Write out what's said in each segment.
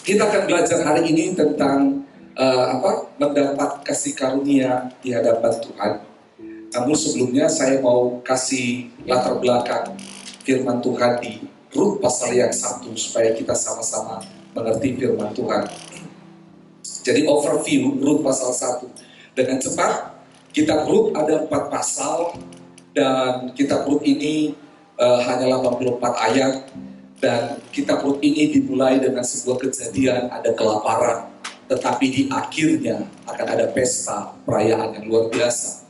Kita akan belajar hari ini tentang mendapat kasih karunia di hadapan Tuhan. Namun sebelumnya saya mau kasih latar belakang firman Tuhan di Rut pasal yang 1 supaya kita sama-sama mengerti firman Tuhan. Jadi overview Rut pasal 1 dengan cepat. Kitab Rut ada 4 pasal dan kitab Rut ini hanya 84 ayat. Dan kitab Rut ini dimulai dengan sebuah kejadian, ada kelaparan, tetapi di akhirnya akan ada pesta perayaan yang luar biasa.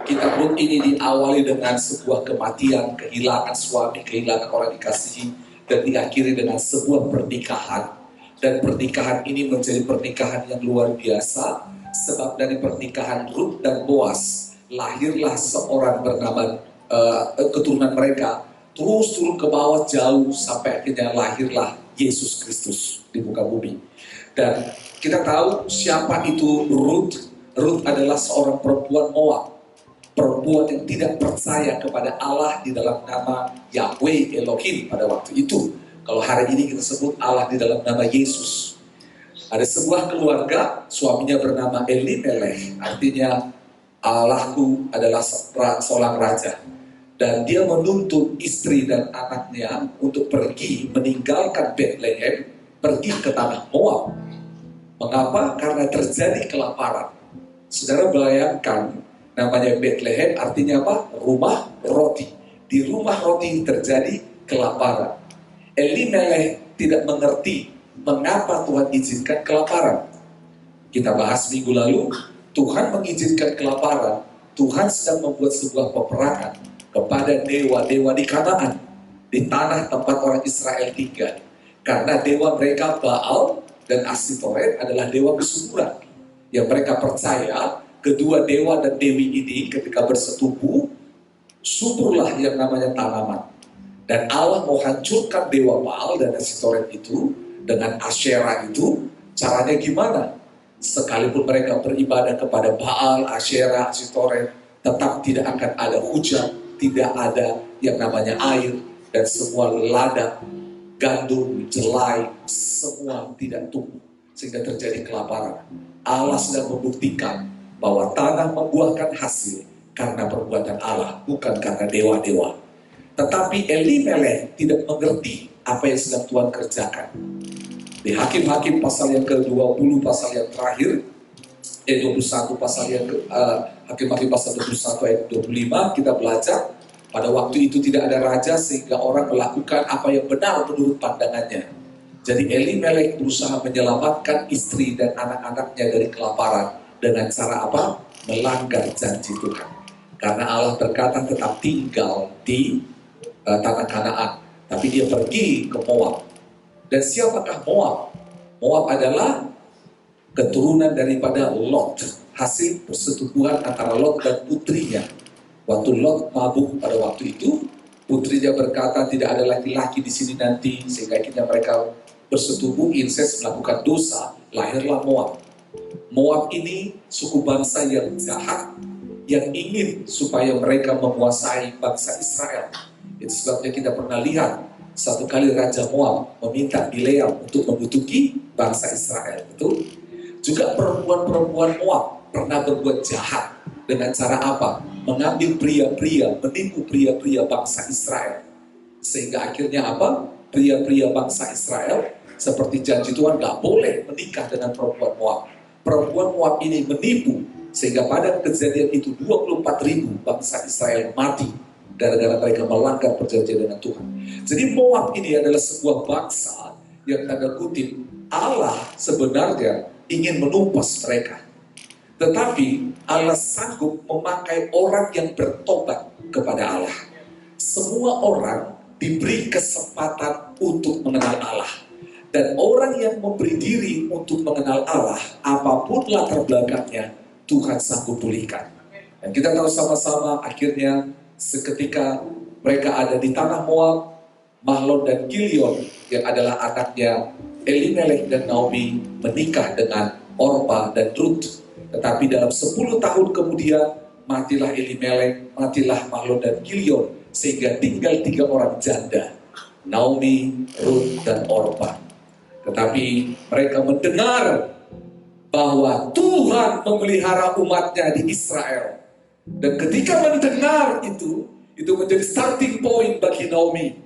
Kitab Rut ini diawali dengan sebuah kematian, kehilangan suami, kehilangan orang dikasihi, dan diakhiri dengan sebuah pernikahan. Dan pernikahan ini menjadi pernikahan yang luar biasa, sebab dari pernikahan Rut dan Boaz lahirlah seorang bernama keturunan mereka terus turun ke bawah jauh sampai akhirnya lahirlah Yesus Kristus di muka bumi. Dan kita tahu siapa itu Rut. Rut adalah seorang perempuan Moab, perempuan yang tidak percaya kepada Allah di dalam nama Yahweh Elohim pada waktu itu. Kalau hari ini kita sebut Allah di dalam nama Yesus. Ada sebuah keluarga, suaminya bernama Elimelech, artinya Allahku adalah seorang raja. Dan dia menuntut istri dan anaknya untuk pergi meninggalkan Bethlehem, pergi ke tanah Moab. Mengapa? Karena terjadi kelaparan. Saudara bayangkan, namanya Bethlehem artinya apa? Rumah roti. Di rumah roti terjadi kelaparan. Elimelech tidak mengerti mengapa Tuhan izinkan kelaparan. Kita bahas minggu lalu, Tuhan mengizinkan kelaparan. Tuhan sedang membuat sebuah peperangan kepada dewa-dewa di Kanaan, di tanah tempat orang Israel tinggal. Karena dewa mereka Baal dan Asitoret adalah dewa kesuburan. Yang mereka percaya, kedua dewa dan dewi ini ketika bersetubuh, suburlah yang namanya tanaman. Dan Allah mau hancurkan dewa Baal dan Asitoret itu dengan Asyera itu. Caranya gimana? Sekalipun mereka beribadah kepada Baal, Asyera, Asitoret, tetap tidak akan ada hujan, tidak ada yang namanya air, dan semua ladang, gandum, jelai, semua tidak tumbuh, sehingga terjadi kelaparan. Allah sedang membuktikan bahwa tanah membuahkan hasil karena perbuatan Allah, bukan karena dewa-dewa. Tetapi Elimelech tidak mengerti apa yang sedang Tuhan kerjakan. Di Hakim-Hakim pasal yang ke-20, pasal yang terakhir, 21 pasal yang Hakim-Hakim pasal 21 ayat 25, kita belajar pada waktu itu tidak ada raja sehingga orang melakukan apa yang benar menurut pandangannya. Jadi Elimelech berusaha menyelamatkan istri dan anak-anaknya dari kelaparan dengan cara apa? Melanggar janji Tuhan. Karena Allah berkata tetap tinggal di tanah Kanaan, tapi dia pergi ke Moab. Dan siapakah Moab? Moab adalah keturunan daripada Lot, hasil persetubuhan antara Lot dan putrinya. Waktu Lot mabuk pada waktu itu, putrinya berkata tidak ada laki-laki di sini nanti, sehingga akhirnya mereka bersetubuh, incest, melakukan dosa, lahirlah Moab. Moab ini suku bangsa yang jahat, yang ingin supaya mereka menguasai bangsa Israel. Itu sebabnya kita pernah lihat satu kali Raja Moab meminta Bileam untuk membutuhki bangsa Israel. Betul? Juga perempuan-perempuan Moab pernah berbuat jahat dengan cara apa? Mengambil pria-pria, menipu pria-pria bangsa Israel. Sehingga akhirnya apa? Pria-pria bangsa Israel seperti janji Tuhan gak boleh menikah dengan perempuan Moab. Perempuan Moab ini menipu sehingga pada kejadian itu 24.000 bangsa Israel mati gara-gara mereka melanggar perjanjian dengan Tuhan. Jadi Moab ini adalah sebuah bangsa yang tanda kutip Allah sebenarnya ingin menumpas mereka. Tetapi Allah sanggup memakai orang yang bertobat kepada Allah. Semua orang diberi kesempatan untuk mengenal Allah. Dan orang yang memberi diri untuk mengenal Allah, apapun latar belakangnya, Tuhan sanggup pulihkan. Dan kita tahu sama-sama akhirnya seketika mereka ada di tanah Moab, Mahlon dan Kilion yang adalah anaknya Elimelech dan Naomi menikah dengan Orpa dan Rut. Tetapi dalam 10 tahun kemudian matilah Elimelech, matilah Mahlon dan Kilion, sehingga tinggal 3 orang janda, Naomi, Rut, dan Orpa. Tetapi mereka mendengar bahwa Tuhan memelihara umatnya di Israel. Dan ketika mendengar itu menjadi starting point bagi Naomi.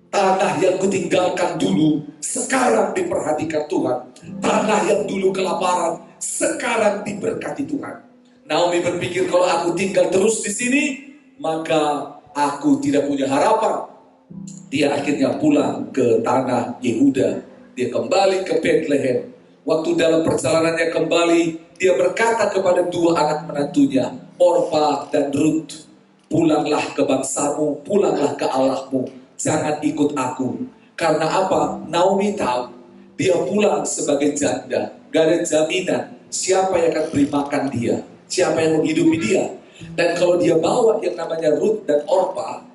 Tanah yang kutinggalkan dulu, sekarang diperhatikan Tuhan. Tanah yang dulu kelaparan, sekarang diberkati Tuhan. Naomi berpikir, kalau aku tinggal terus di sini, maka aku tidak punya harapan. Dia akhirnya pulang ke tanah Yehuda. Dia kembali ke Bethlehem. Waktu dalam perjalanannya kembali, dia berkata kepada dua anak menantunya, Orpa dan Ruth, pulanglah ke bangsamu, pulanglah ke Allahmu, jangan ikut aku. Karena apa? Naomi tahu, dia pulang sebagai janda, gak ada jaminan siapa yang akan beri makan dia, siapa yang menghidupi dia. Dan kalau dia bawa yang namanya Ruth dan Orpa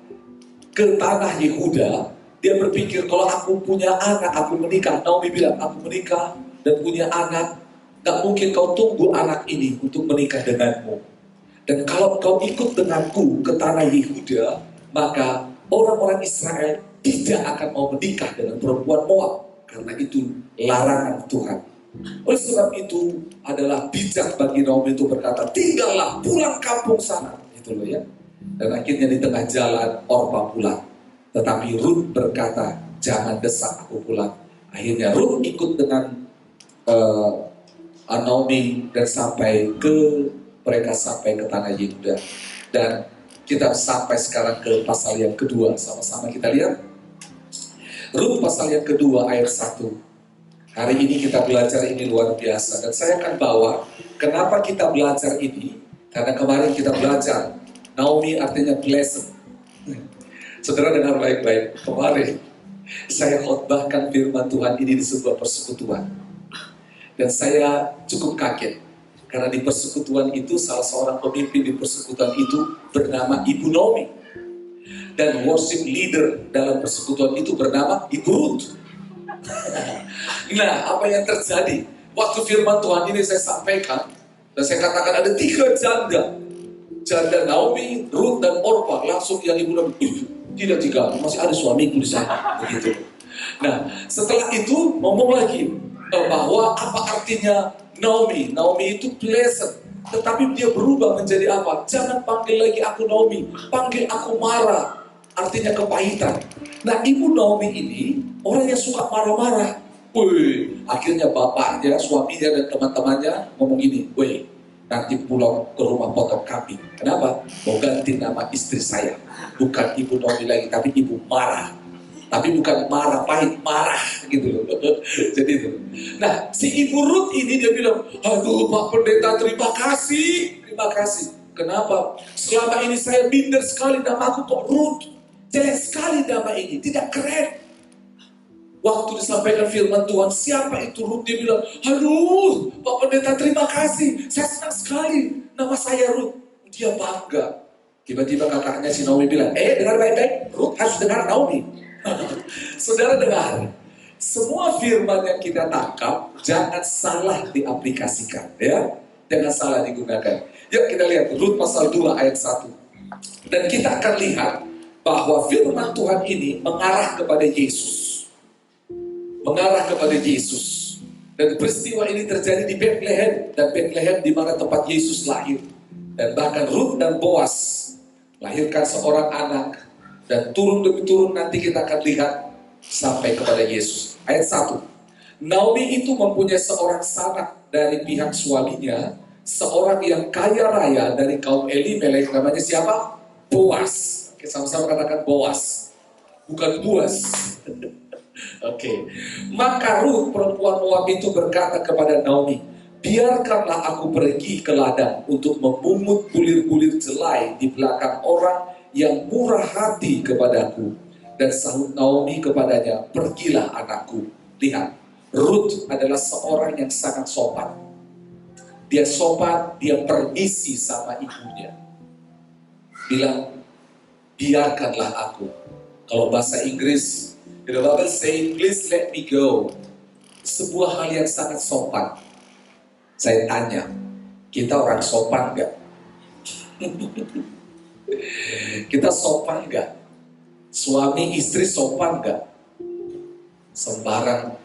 ke tanah Yehuda, dia berpikir, kalau aku punya anak, aku menikah. Naomi bilang, aku menikah dan punya anak, gak mungkin kau tunggu anak ini untuk menikah denganmu. Dan kalau kau ikut denganku ke tanah Yehuda, maka orang-orang Israel tidak akan mau menikah dengan perempuan Moab, karena itu larangan Tuhan. Oleh sebab itu adalah bijak bagi Naomi itu berkata, tinggallah, pulang kampung sana, gitu loh ya. Dan akhirnya di tengah jalan Orpa pulang, tetapi Ruth berkata, jangan desak aku pulang. Akhirnya Ruth ikut dengan Naomi dan mereka sampai ke tanah Yehuda. Dan kita sampai sekarang ke pasal yang kedua, sama-sama kita lihat. Rut pasal yang kedua ayat 1. Hari ini kita belajar ini luar biasa. Dan saya akan bawa, kenapa kita belajar ini? Karena kemarin kita belajar, Naomi artinya blessed. Saudara dengar baik-baik, kemarin saya khotbahkan firman Tuhan ini di sebuah persekutuan. Dan saya cukup kaget. Karena di persekutuan itu, salah seorang pemimpin di persekutuan itu bernama Ibu Naomi. Dan worship leader dalam persekutuan itu bernama Ibu Ruth. Nah, apa yang terjadi? Waktu firman Tuhan ini saya sampaikan, dan saya katakan ada 3 janda. Janda Naomi, Ruth, dan Orpa. Langsung yang Ibu Naomi, tidak 3, masih ada suamiku di sana. Begitu. Nah, setelah itu ngomong lagi bahwa apa artinya Naomi. Naomi itu pleasant, tetapi dia berubah menjadi apa? Jangan panggil lagi aku Naomi, panggil aku Mara, artinya kepahitan. Nah, Ibu Naomi ini orang yang suka marah-marah. Akhirnya bapaknya, suaminya, dan teman-temannya ngomong gini, nanti pulang ke rumah potong kambing. Kenapa? Mau ganti nama istri saya. Bukan Ibu Naomi lagi, tapi Ibu Mara. Tapi bukan marah, pahit, marah gitu loh. Jadi itu. Nah, si Ibu Ruth ini dia bilang, aduh Pak Pendeta, terima kasih. Terima kasih. Kenapa? Selama ini saya minder sekali, nama aku kok Ruth. Jelek sekali nama ini, tidak keren. Waktu disampaikan firman Tuhan, siapa itu Ruth? Dia bilang, aduh Pak Pendeta, terima kasih. Saya senang sekali, nama saya Ruth. Dia bangga. Tiba-tiba kakaknya si Naomi bilang, dengar baik-baik, Ruth harus dengar Naomi. Saudara dengar, semua firman yang kita tangkap jangan salah diaplikasikan, ya, jangan salah digunakan. Yuk kita lihat Rut pasal 2 ayat 1. Dan kita akan lihat bahwa firman Tuhan ini mengarah kepada Yesus, mengarah kepada Yesus. Dan peristiwa ini terjadi di Bethlehem, dan Bethlehem di mana tempat Yesus lahir. Dan bahkan Rut dan Boas lahirkan seorang anak. Dan turun demi turun nanti kita akan lihat sampai kepada Yesus. Ayat 1. Naomi itu mempunyai seorang sanak dari pihak suaminya, seorang yang kaya raya dari kaum Elimelek, namanya siapa? Boas. Oke, sama-sama katakan Boas, bukan Boas. Oke. Maka Ruth perempuan Moab itu berkata kepada Naomi, biarkanlah aku pergi ke ladang untuk memungut bulir-bulir jelai di belakang orang yang murah hati kepadaku. Dan sahut Naomi kepadanya, pergilah anakku. Lihat, Ruth adalah seorang yang sangat sopan. Dia sopan, dia permisi sama ibunya. Bilang, biarkanlah aku. Kalau bahasa Inggris, the Bible say, please let me go. Sebuah hal yang sangat sopan. Saya tanya, kita orang sopan gak? Kita sopan gak? Suami istri sopan gak? Sembarang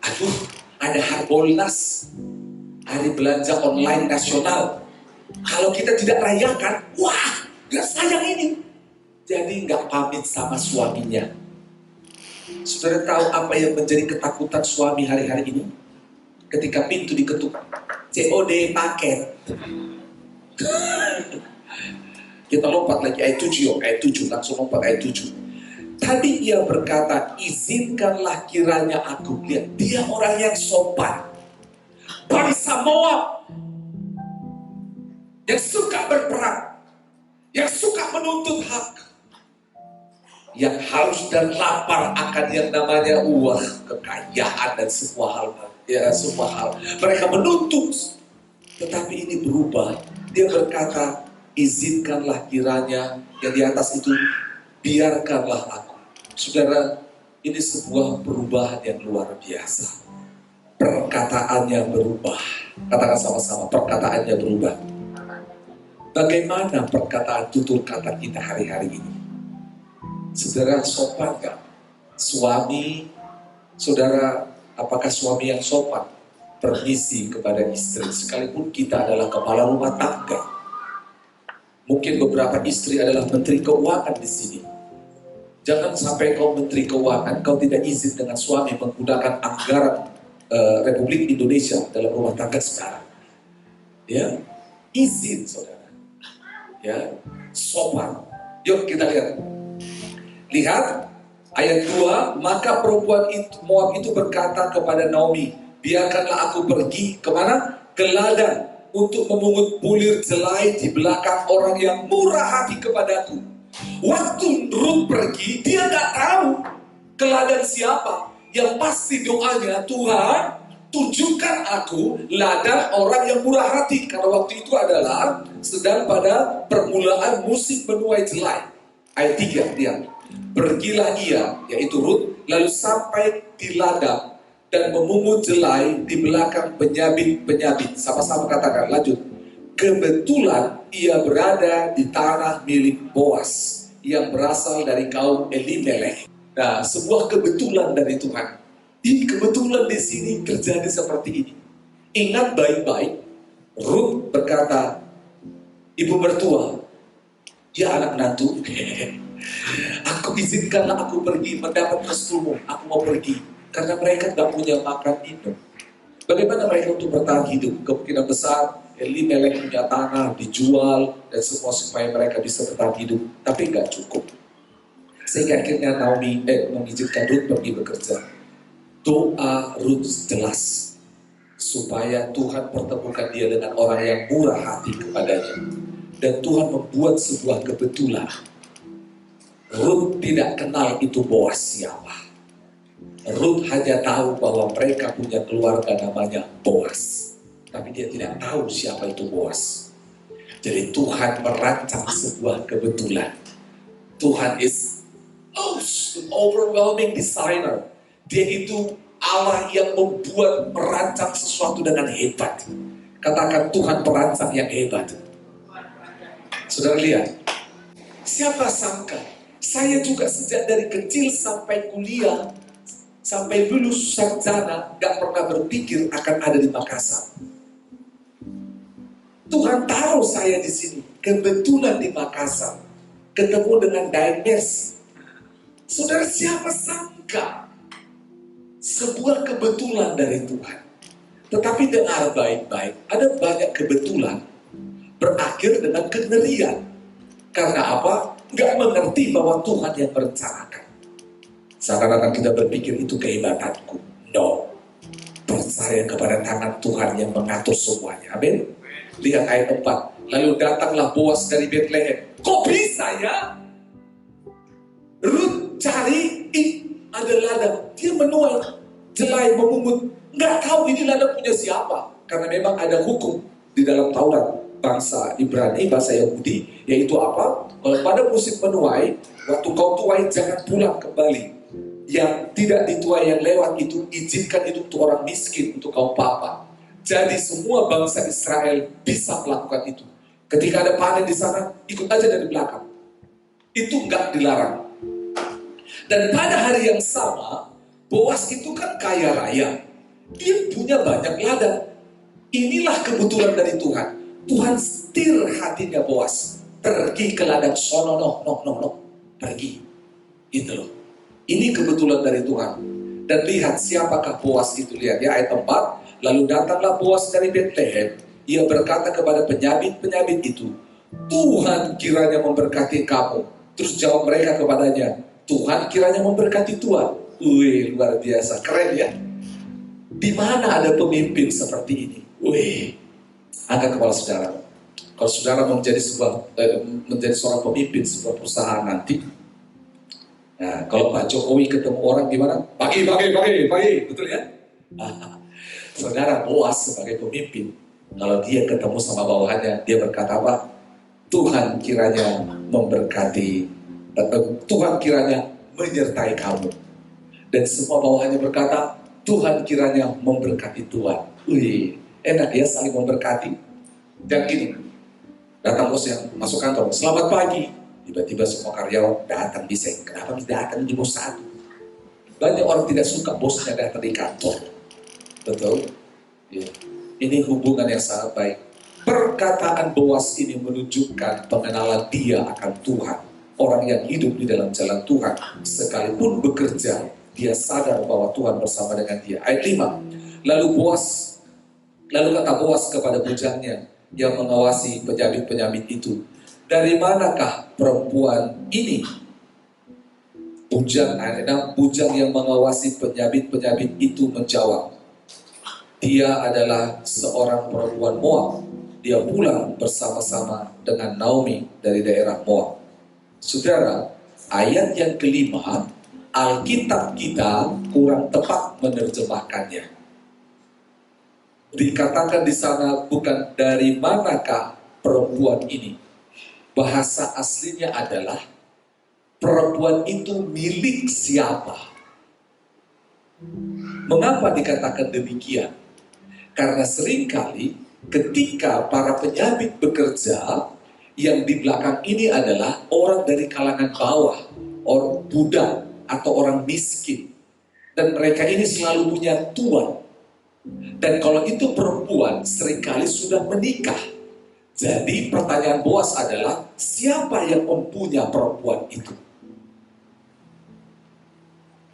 Aduh, ada Harbolnas, hari belanja online nasional. Kalau kita tidak rayakan, wah, gak sayang ini. Jadi gak pamit sama suaminya. Saudara tahu apa yang menjadi ketakutan suami hari-hari ini? Ketika pintu diketuk, COD paket. Kita lompat lagi ayat 7, langsung lompat ayat 7. Tadi ia berkata, izinkanlah kiranya aku. Lihat, dia orang yang sopan. Bangsa Moab yang suka berperang, yang suka menuntut hak, yang haus dan lapar akan yang namanya uang, kekayaan dan semua hal. Ya, semua hal. Mereka menuntut, tetapi ini berubah. Dia berkata, izinkanlah kiranya yang di atas itu, biarkanlah aku. Saudara, ini sebuah perubahan yang luar biasa. Perkataannya berubah. Katakan sama-sama, perkataannya berubah. Bagaimana perkataan tutur kata kita hari-hari ini? Saudara, sopan gak? Suami, saudara, apakah suami yang sopan? Permisi kepada istri, sekalipun kita adalah kepala rumah tangga. Mungkin beberapa istri adalah menteri keuangan di sini. Jangan sampai kau menteri keuangan, kau tidak izin dengan suami menggunakan anggaran Republik Indonesia dalam rumah tangga sekarang. Ya, izin saudara. Ya, sopan. Yuk kita lihat. Lihat ayat 2, maka perempuan itu, Moab itu berkata kepada Naomi, biarkanlah aku pergi kemana? Ke ladang untuk memungut bulir jelai di belakang orang yang murah hati kepadaku. Waktu Ruth pergi, dia gak tahu ke ladang siapa. Yang pasti doanya, Tuhan tunjukkan aku ladang orang yang murah hati. Karena waktu itu adalah sedang pada permulaan musim menuai jelai. Ayat 3 dia. Pergilah ia, yaitu Ruth, lalu sampai di ladang dan memungut jelai di belakang penyabit-penyabit. Sama-sama katakan, lanjut. Kebetulan ia berada di tanah milik Boas yang berasal dari kaum Elimelech. Nah, sebuah kebetulan dari Tuhan. Ini kebetulan di sini terjadi seperti ini. Ingat baik-baik, Ruth berkata, ibu mertua, ya anak menantu, aku izinkanlah aku pergi mendapat restumu. Aku mau pergi karena mereka tidak punya makan minum. Bagaimana mereka untuk bertahan hidup? Kemungkinan besar Elimelech punya tanah dijual dan semua supaya mereka bisa bertahan hidup, tapi nggak cukup. Sehingga akhirnya Naomi mengizinkan Ruth pergi bekerja. Doa Ruth jelas supaya Tuhan pertemukan dia dengan orang yang murah hati kepadanya. Dan Tuhan membuat sebuah kebetulan. Ruth tidak kenal itu Boas siapa. Ruth hanya tahu bahwa mereka punya keluarga namanya Boas. Tapi dia tidak tahu siapa itu Boas. Jadi Tuhan merancang sebuah kebetulan. Tuhan is overwhelming designer. Dia itu Allah yang membuat merancang sesuatu dengan hebat. Katakan Tuhan perancang yang hebat. Saudara lihat, siapa sangka saya juga sejak dari kecil sampai kuliah, sampai lulus sarjana, gak pernah berpikir akan ada di Makassar. Tuhan taruh saya di sini, kebetulan di Makassar, ketemu dengan Daenerys. Saudara, siapa sangka sebuah kebetulan dari Tuhan. Tetapi dengar baik-baik, ada banyak kebetulan berakhir dengan kengerian. Karena apa? Gak mengerti bahwa Tuhan yang merencanakan. Seakan-akan kita berpikir itu kehebatanku. No. Percaya kepada tangan Tuhan yang mengatur semuanya. Amin. Lihat ayat 4. Lalu datanglah Boas dari Bethlehem. Kok bisa ya? Ruth cari, ada ladang. Dia menuai jelai, memungut. Nggak tahu ini ladang punya siapa. Karena memang ada hukum di dalam Taurat bangsa Ibrani, bahasa Yahudi. Yaitu apa? Kalau pada musim menuai, waktu kau tuai jangan pulang kembali. Yang tidak dituai yang lewat itu, izinkan itu untuk orang miskin, untuk kaum papa. Jadi semua bangsa Israel bisa melakukan itu. Ketika ada panen di sana, ikut aja dari belakang. Itu nggak dilarang. Dan pada hari yang sama, Boas itu kan kaya raya. Dia punya banyak ladang. Inilah kebetulan dari Tuhan. Tuhan setir hatinya Boas. Pergi ke ladang sono, no. Pergi. Itu loh. Ini kebetulan dari Tuhan. Dan lihat siapakah Boas itu. Lihat ya ayat 4. Lalu datanglah Boas dari Betlehem. Ia berkata kepada penyabit-penyabit itu, Tuhan kiranya memberkati kamu. Terus jawab mereka kepadanya, Tuhan kiranya memberkati Tuhan. Wih, luar biasa. Keren ya. Di mana ada pemimpin seperti ini? Wih, angkat kepala saudara. Kalau saudara mau menjadi seorang pemimpin sebuah perusahaan nanti, nah, kalau Pak Jokowi ketemu orang gimana? Pagi, betul ya? Saudara Boas sebagai pemimpin, kalau dia ketemu sama bawahannya, dia berkata apa? Tuhan kiranya memberkati, Tuhan kiranya menyertai kamu. Dan semua bawahannya berkata, Tuhan kiranya memberkati Tuhan. Wih, enak ya saling memberkati. Dan ini, datang bos yang masuk kantor, selamat pagi. Tiba-tiba semua karyawan datang bising. Kenapa datang di bos satu? Banyak orang tidak suka bosnya datang di kantor. Betul? Ya. Ini hubungan yang sangat baik. Perkataan Boas ini menunjukkan pengenalan dia akan Tuhan. Orang yang hidup di dalam jalan Tuhan, sekalipun bekerja, dia sadar bahwa Tuhan bersama dengan dia. Ayat 5. Lalu kata Boas kepada bujangnya yang mengawasi penyabit-penyabit itu, dari manakah perempuan ini? Bujang yang mengawasi penyabit-penyabit itu menjawab, dia adalah seorang perempuan Moab. Dia pulang bersama-sama dengan Naomi dari daerah Moab. Saudara, ayat yang kelima, Alkitab kita kurang tepat menerjemahkannya. Dikatakan di sana bukan dari manakah perempuan ini. Bahasa aslinya adalah perempuan itu milik siapa? Mengapa dikatakan demikian? Karena seringkali ketika para penyabit bekerja, yang di belakang ini adalah orang dari kalangan bawah, orang budak atau orang miskin. Dan mereka ini selalu punya tuan. Dan kalau itu perempuan, seringkali sudah menikah. Jadi pertanyaan Boas adalah, siapa yang mempunyai perempuan itu?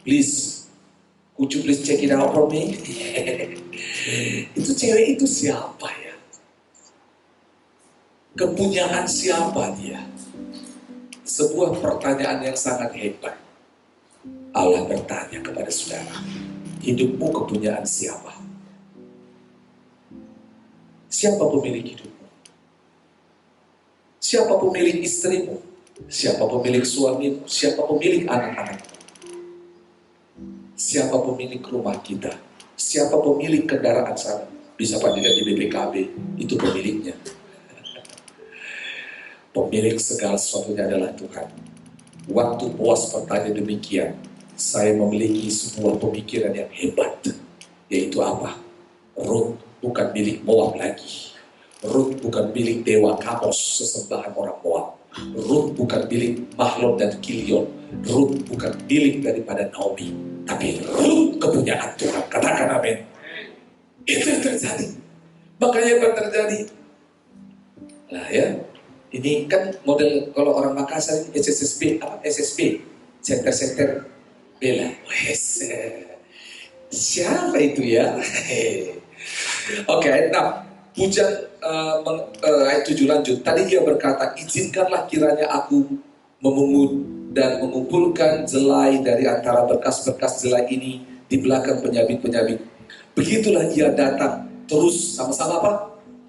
Please, could you please check it out for me? Itu cewek itu siapa ya? Kepunyaan siapa dia? Sebuah pertanyaan yang sangat hebat. Allah bertanya kepada saudara, hidupmu kepunyaan siapa? Siapa pemilik hidupmu? Siapa pemilik istrimu? Siapa pemilik suamimu? Siapa pemilik anak-anakmu? Siapa pemilik rumah kita? Siapa pemilik kendaraan sana? Bisa dilihat di BPKB, itu pemiliknya. Pemilik segala sesuatunya adalah Tuhan. Waktu Boas bertanya demikian, saya memiliki sebuah pemikiran yang hebat. Yaitu apa? Ruth bukan milik Moab lagi. Ruth bukan milik dewa Kamos, sesembahan orang Moab. Ruth bukan milik Mahlon dan Kilion. Ruth bukan milik daripada Naomi. Tapi Ruth kepunyaan Tuhan. Katakan amin. Itu yang terjadi. Makanya apa yang terjadi? Nah ya, ini kan model kalau orang Makassar SSB, SSB, Center Bela. Siapa itu ya? Oke, nah, Bujang ayat 7 lanjut. Tadi dia berkata, izinkanlah kiranya aku memungut dan mengumpulkan jelai dari antara berkas-berkas jelai ini di belakang penyabit-penyabit. Begitulah ia datang terus sama-sama apa?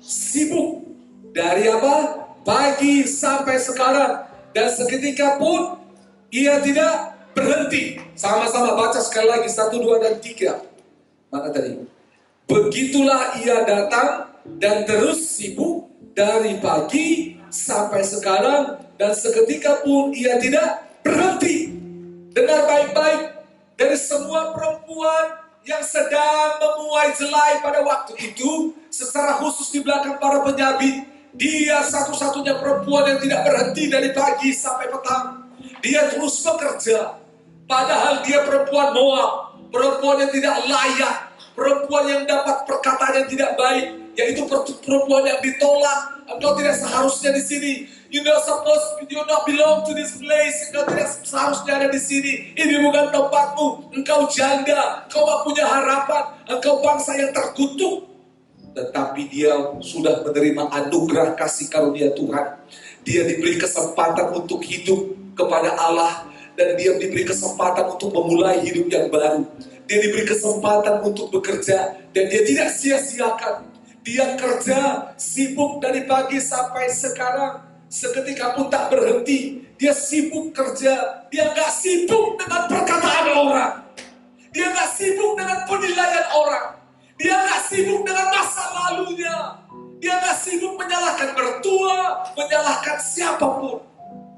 Sibuk. Dari apa? Pagi sampai sekarang. Dan seketika pun ia tidak berhenti. Sama-sama baca sekali lagi 1, 2, dan 3. Mana tadi? Begitulah ia datang dan terus sibuk dari pagi sampai sekarang, dan seketika pun ia tidak berhenti. Dengar baik-baik, dari semua perempuan yang sedang memuai jelai pada waktu itu, secara khusus di belakang para penyabit, dia satu-satunya perempuan yang tidak berhenti dari pagi sampai petang. Dia terus bekerja, padahal dia perempuan Moab, perempuan yang tidak layak. perempuan yang dapat perkataan yang tidak baik, yaitu perempuan yang ditolak. Engkau tidak seharusnya di sini. You not belong to this place. Engkau tidak seharusnya ada di sini. Ini bukan tempatmu. Engkau janda, engkau tak punya harapan. Engkau bangsa yang terkutuk. Tetapi dia sudah menerima anugerah kasih karunia Tuhan. Dia diberi kesempatan untuk hidup kepada Allah. Dan dia diberi kesempatan untuk memulai hidup yang baru. Dia diberi kesempatan untuk bekerja. Dan dia tidak sia-siakan. Dia kerja sibuk dari pagi sampai sekarang. Seketika pun tak berhenti. Dia sibuk kerja. Dia gak sibuk dengan perkataan orang. Dia gak sibuk dengan penilaian orang. Dia gak sibuk dengan masa lalunya. Dia gak sibuk menyalahkan mertua, menyalahkan siapapun.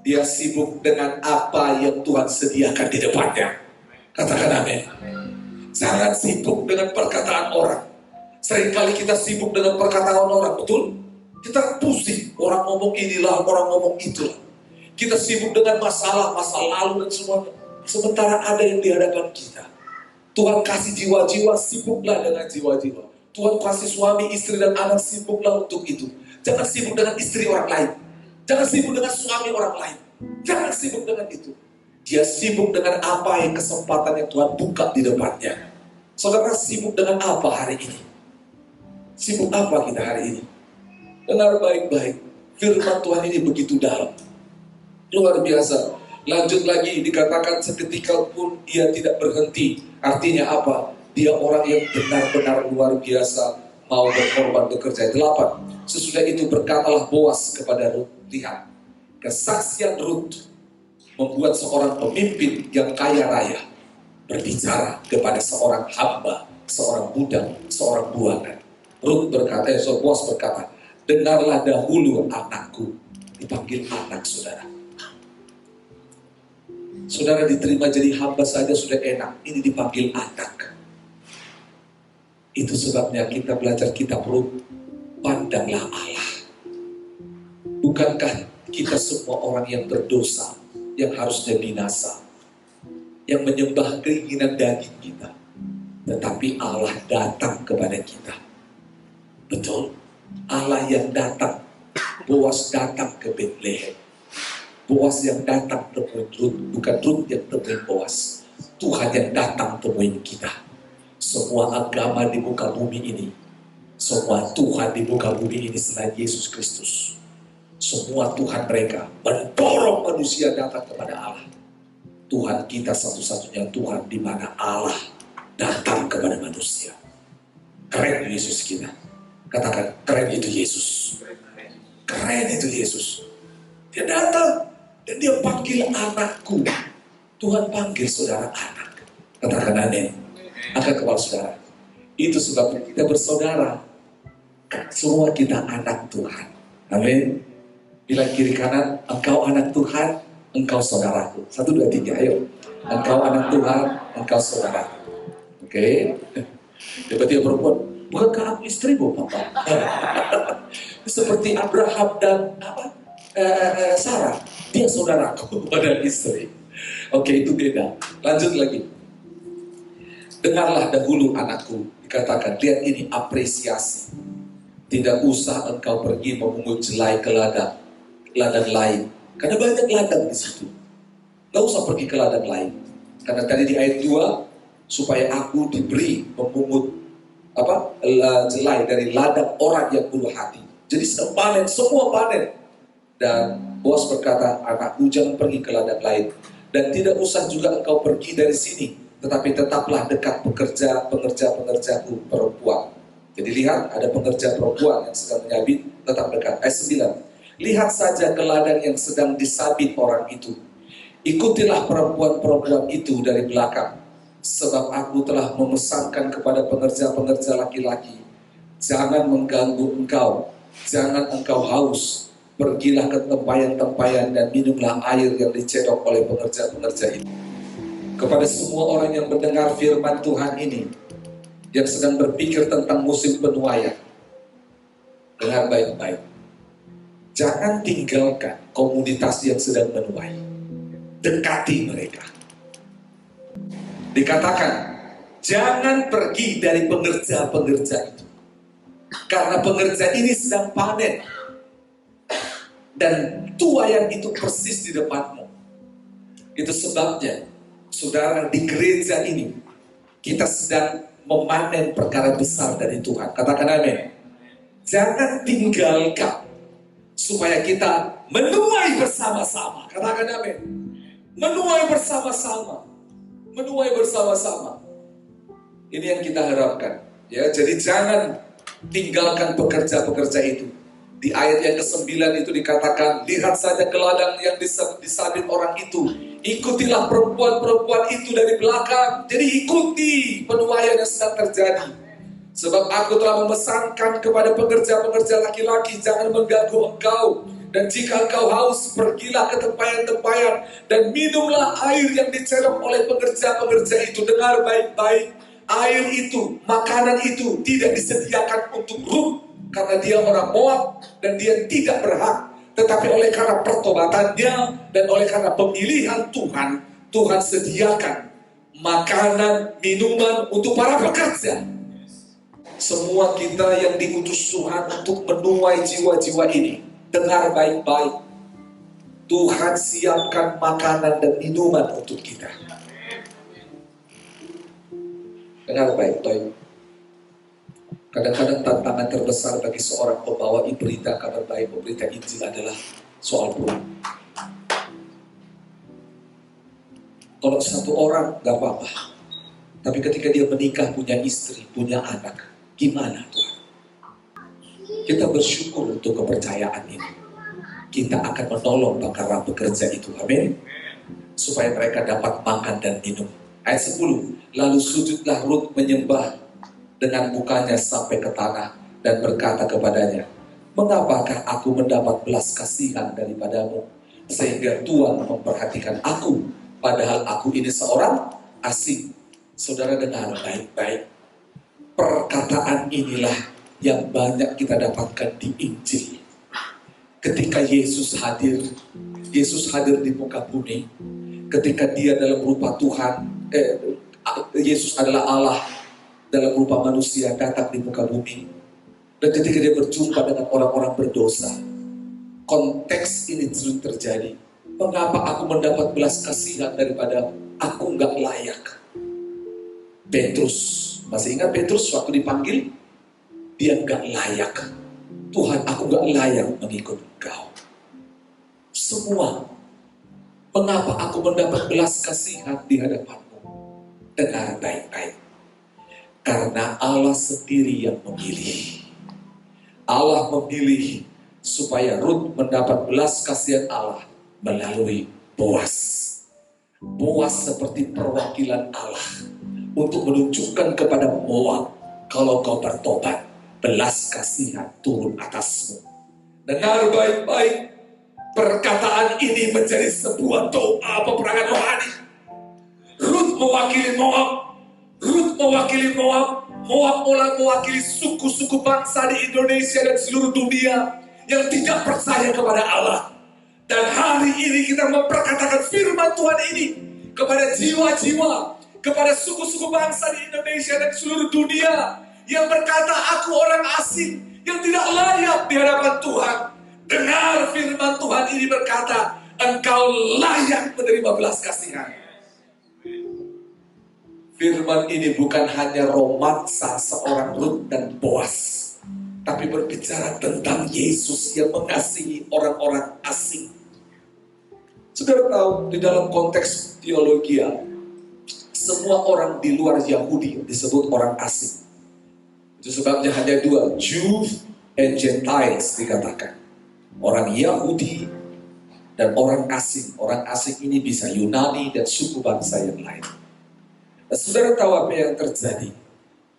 Dia sibuk dengan apa yang Tuhan sediakan di depannya. Katakan amin. Jangan sibuk dengan perkataan orang. Seringkali kita sibuk dengan perkataan orang, betul? Kita pusing, orang ngomong inilah, orang ngomong itulah. Kita sibuk dengan masa lalu dan semuanya. Sementara ada yang di hadapan kita. Tuhan kasih jiwa-jiwa, sibuklah dengan jiwa-jiwa. Tuhan kasih suami, istri, dan anak, sibuklah untuk itu. Jangan sibuk dengan istri orang lain. Jangan sibuk dengan suami orang lain. Jangan sibuk dengan itu. Dia sibuk dengan apa yang kesempatan yang Tuhan buka di depannya. Saudara sibuk dengan apa hari ini? Sibuk apa kita hari ini? Dengar baik-baik. Firman Tuhan ini begitu dalam. Luar biasa. Lanjut lagi, dikatakan seketika pun ia tidak berhenti. Artinya apa? Dia orang yang benar-benar luar biasa, mau berkorban bekerja. 8. Sesudah itu berkatalah Boas kepada Rut, lihat, kesaksian Rut membuat seorang pemimpin yang kaya raya berbicara kepada seorang hamba, seorang budak, seorang buangan. Rut berkata, Boas berkata, dengarlah dahulu anakku. Dipanggil anak, saudara. Saudara diterima jadi hamba saja sudah enak. Ini dipanggil anak. Itu sebabnya kita belajar kitab Rut. Pandanglah Allah. Bukankah kita semua orang yang berdosa, yang harusnya binasa, yang menyembah keinginan daging kita, tetapi Allah datang kepada kita. Betul? Allah yang datang. Boas datang ke Betlehem. Boas yang datang temuin Rut, bukan Rut yang temuin Boas. Tuhan yang datang temuin kita. Semua agama di muka bumi ini, semua Tuhan di muka bumi ini selain Yesus Kristus, semua Tuhan mereka mendorong manusia datang kepada Allah. Tuhan kita satu-satunya Tuhan di mana Allah datang kepada manusia. Keren Yesus kita. Katakan, keren itu Yesus. Keren itu Yesus. Dia datang. Dan dia panggil anakku. Tuhan panggil saudara anak. Katakan amin. Angkat kepala saudara. Itu sebabnya kita bersaudara. Semua kita anak Tuhan. Amin. Bilang kiri kanan, engkau anak Tuhan, engkau saudaraku. 1, 2, 3, ayo. Engkau anak Tuhan, engkau saudaraku. Oke. Berarti yang perempuan, bukankah aku istrimu, Bapak? Seperti Abraham dan Sarah. Dia saudaraku pada istri. Oke, itu beda. Lanjut lagi. Dengarlah dahulu anakku. Dikatakan, lihat ini apresiasi. Tidak usah engkau pergi memungut jelai ke ladang lain. Karena banyak ladang di situ. Gak usah pergi ke ladang lain. Karena tadi di ayat 2, supaya aku diberi memungut jelai dari ladang orang yang buruh hati. Jadi panen, semua panen. Dan Boas berkata, anakku jangan pergi ke ladang lain. Dan tidak usah juga engkau pergi dari sini. Tetapi tetaplah dekat pengerja-pengerjaku perempuan. Jadi lihat, ada pengerja perempuan yang sedang menyabit, tetap dekat. Ayat 9. Lihat saja ke ladang yang sedang disabit orang itu. Ikutilah perempuan-perempuan itu dari belakang. Sebab aku telah memesankan kepada pengerja-pengerja laki-laki. Jangan mengganggu engkau. Jangan engkau haus. Pergilah ke tempayan-tempayan dan minumlah air yang dicedok oleh pengerja-pengerja itu. Kepada semua orang yang mendengar firman Tuhan ini, yang sedang berpikir tentang musim penuaian, dengar baik-baik. Jangan tinggalkan komunitas yang sedang menuai. Dekati mereka. Dikatakan, Jangan pergi dari pengerja-pengerja itu. Karena pengerja ini sedang panen. Dan tuaian itu persis di depanmu. Itu sebabnya, saudara, di gereja ini kita sedang memanen perkara besar dari Tuhan. Katakan amin. Jangan tinggalkan supaya kita menuai bersama-sama. Katakan amin. Menuai bersama-sama. Menuai bersama-sama. Ini yang kita harapkan. Ya, jadi jangan tinggalkan pekerja-pekerja itu. Di ayat yang ke-9 itu dikatakan, lihat saja ke ladang yang disabit orang itu. Ikutilah perempuan-perempuan itu dari belakang. Jadi ikuti penuaian yang sedang terjadi. Sebab aku telah memesankan kepada pekerja-pekerja laki-laki, jangan mengganggu engkau. Dan jika engkau haus, pergilah ke tempayan-tempayan dan minumlah air yang dicerap oleh pekerja-pekerja itu. Dengar baik-baik, air itu, makanan itu tidak disediakan untuk Rut karena dia orang Moab dan dia tidak berhak. Tetapi oleh karena pertobatannya dan oleh karena pemilihan Tuhan, Tuhan sediakan makanan, minuman untuk para pekerja. Semua kita yang diutus Tuhan untuk menuai jiwa-jiwa ini, dengar baik-baik. Tuhan siapkan makanan dan minuman untuk kita. Dengar baik-baik. Kadang-kadang tantangan terbesar bagi seorang pembawa berita kabar baik, pemberita Injil adalah soal perut. Kalau satu orang gak apa-apa, tapi ketika dia menikah, punya istri, punya anak, gimana Tuhan? Kita bersyukur untuk kepercayaan ini. Kita akan menolong para pekerja itu, amin. Supaya mereka dapat makan dan minum. Ayat 10, lalu sujudlah Rut menyembah dengan mukanya sampai ke tanah dan berkata kepadanya, mengapakah aku mendapat belas kasihan daripadamu sehingga Tuhan memperhatikan aku, padahal aku ini seorang asing. Saudara dengar baik-baik. Perkataan inilah yang banyak kita dapatkan di Injil. Ketika Yesus hadir di muka bumi. Ketika dia dalam rupa Tuhan, Yesus adalah Allah dalam rupa manusia datang di muka bumi. Dan ketika dia berjumpa dengan orang-orang berdosa, konteks ini terus terjadi. Mengapa aku mendapat belas kasihan daripada aku nggak layak? Petrus, masih ingat Petrus waktu dipanggil? Dia nggak layak. Tuhan, aku nggak layak mengikut Engkau. Semua. Mengapa aku mendapat belas kasihan di hadapanmu? Dengar baik-baik. Karena Allah sendiri yang memilih. Allah memilih supaya Rut mendapat belas kasihan Allah melalui Boas. Boas seperti perwakilan Allah untuk menunjukkan kepada Moab, kalau kau bertobat, belas kasihan turun atasmu. Dengar baik-baik. Perkataan ini menjadi sebuah doa peperangan rohani. Rut mewakili Moab. Rut mewakili Moab. Moab mulai mewakili suku-suku bangsa di Indonesia dan seluruh dunia yang tidak percaya kepada Allah. Dan hari ini kita memperkatakan firman Tuhan ini kepada jiwa-jiwa, kepada suku-suku bangsa di Indonesia dan seluruh dunia yang berkata, aku orang asing yang tidak layak di hadapan Tuhan. Dengar firman Tuhan ini berkata, engkau layak menerima belas kasihan. Firman ini bukan hanya romansa seorang Rut dan Boas, tapi berbicara tentang Yesus yang mengasihi orang-orang asing. Saudara tahu, di dalam konteks teologi, semua orang di luar Yahudi disebut orang asing. Itu sebabnya hanya dua, Jew and Gentiles dikatakan. Orang Yahudi dan orang asing. Orang asing ini bisa Yunani dan suku bangsa yang lain. Nah, saudara tahu apa yang terjadi?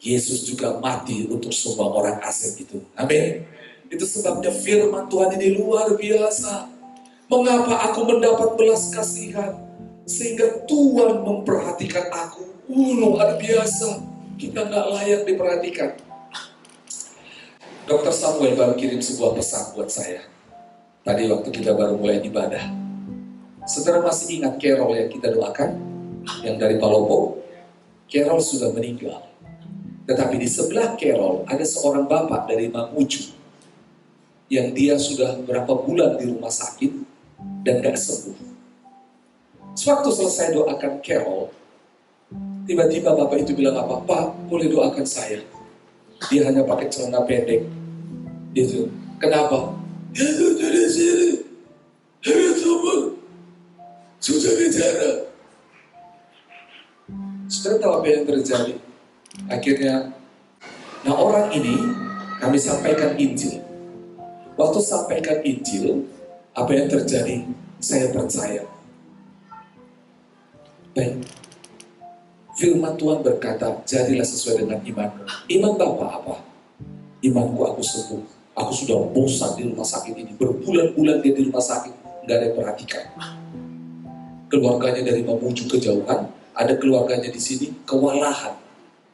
Yesus juga mati untuk semua orang asing itu. Amin. Itu sebabnya firman Tuhan ini luar biasa. Mengapa aku mendapat belas kasihan? Sehingga Tuhan memperhatikan aku. Luar biasa. Kita gak layak diperhatikan. Dr. Samuel baru kirim sebuah pesan buat saya. Tadi waktu kita baru mulai ibadah. Saudara masih ingat Carol yang kita doakan? Yang dari Palopo? Carol sudah meninggal. Tetapi di sebelah Carol ada seorang bapak dari Mamuju yang dia sudah berapa bulan di rumah sakit dan gak sembuh. Sewaktu selesai doakan Carol, tiba-tiba bapak itu bilang apa? Pak, boleh doakan saya? Dia hanya pakai celana pendek. Dia itu, kenapa? Ya sudah di sini. Sudah bicara. Saudara tahu apa yang terjadi? Akhirnya, nah orang ini kami sampaikan Injil. Waktu sampaikan Injil, apa yang terjadi? Saya percaya. Baik. Firman Tuhan berkata, jadilah sesuai dengan imanmu. Iman Bapak apa? Imanku aku sembuh. Aku sudah bosan di rumah sakit ini. Berbulan-bulan dia di rumah sakit. Nggak ada yang perhatikan. Keluarganya dari Mamuju kejauhan. Ada keluarganya di sini kewalahan.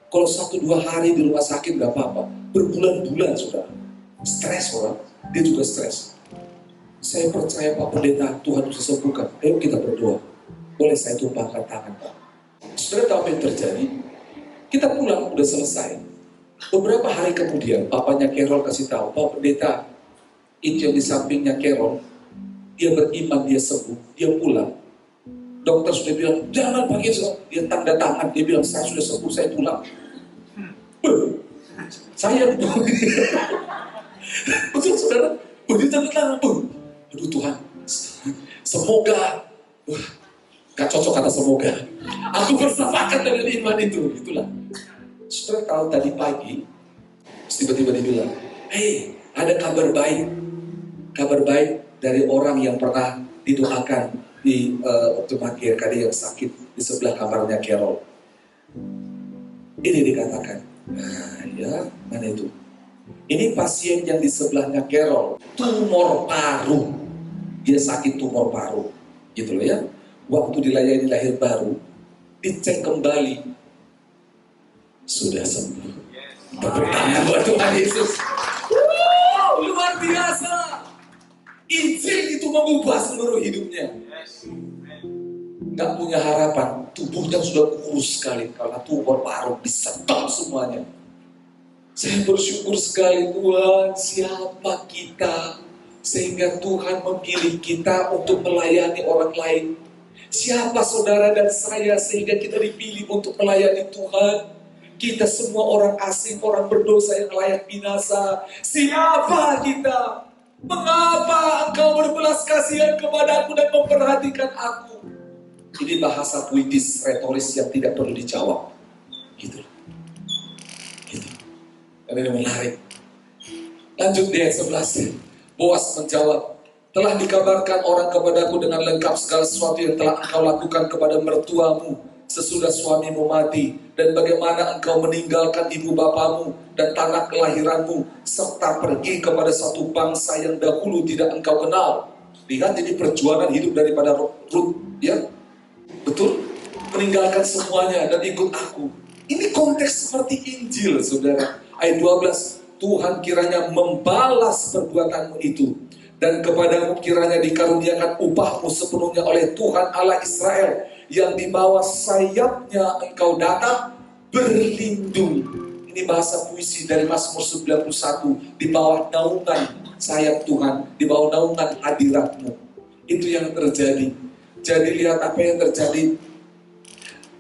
Kalau 1-2 hari di rumah sakit nggak apa-apa. Berbulan-bulan sudah. Stres orang. Dia juga stres. Saya percaya Pak Pendeta, Tuhan bisa sembuhkan. Ayo kita berdoa. Boleh saya tumpahkan tangan Pak. Saudara tahu apa yang terjadi? Kita pulang, udah selesai. Beberapa hari kemudian, papanya Carol kasih tahu, Pak Pendeta, itu yang di sampingnya Carol, dia beriman, dia sembuh, dia pulang. Dokter sudah bilang, jangan pakai itu. Dia tanda tangan, dia bilang, saya sudah sembuh, saya pulang. Saya betul saudara, dia tanda tangan. Aduh Tuhan, semoga, gak cocok kata semoga. Aku bersepakat dengan iman itu, itulah. Saudara tahu tadi pagi, tiba-tiba dia bilang, hey, ada kabar baik. Kabar baik dari orang yang pernah didoakan di waktu Makir, kali yang sakit di sebelah kamarnya Carol. Ini dikatakan, nah ya, mana itu? Ini pasien yang di sebelahnya Carol, tumor paru. Dia sakit tumor paru, gitu loh ya. Waktu dilayani lahir baru, dicek kembali, sudah sembuh. Tepuk tangan buat Tuhan Yesus. Luar biasa. Injil itu mengubah seluruh hidupnya. Gak punya harapan, tubuhnya sudah kurus sekali karena tumor paru disetop semuanya. Saya bersyukur sekali Tuhan, siapa kita sehingga Tuhan memilih kita untuk melayani orang lain. Siapa saudara dan saya sehingga kita dipilih untuk melayani Tuhan. Kita semua orang asing, orang berdosa yang layak binasa. Siapa kita? Mengapa engkau berbelas kasihan kepadaku dan memperhatikan aku? Ini bahasa puitis, retoris yang tidak perlu dijawab. Gitu. Gitu. Dan ini menarik. Lanjut di ayat 11. Boas menjawab, telah dikabarkan orang kepadaku dengan lengkap segala sesuatu yang telah engkau lakukan kepada mertuamu sesudah suamimu mati, dan bagaimana engkau meninggalkan ibu bapamu dan tanah kelahiranmu, serta pergi kepada satu bangsa yang dahulu tidak engkau kenal. Lihat, jadi perjuangan hidup daripada Ruth, ya, betul, meninggalkan semuanya dan ikut aku. Ini konteks seperti Injil, saudara. Ayat 12, Tuhan kiranya membalas perbuatanmu itu, dan kepadamu kiranya dikaruniakan upahmu sepenuhnya oleh Tuhan Allah Israel, yang di bawah sayapnya engkau datang berlindung. Ini bahasa puisi dari Mazmur 91, di bawah naungan sayap Tuhan, di bawah naungan hadiratmu. Itu yang terjadi. Jadi lihat apa yang terjadi.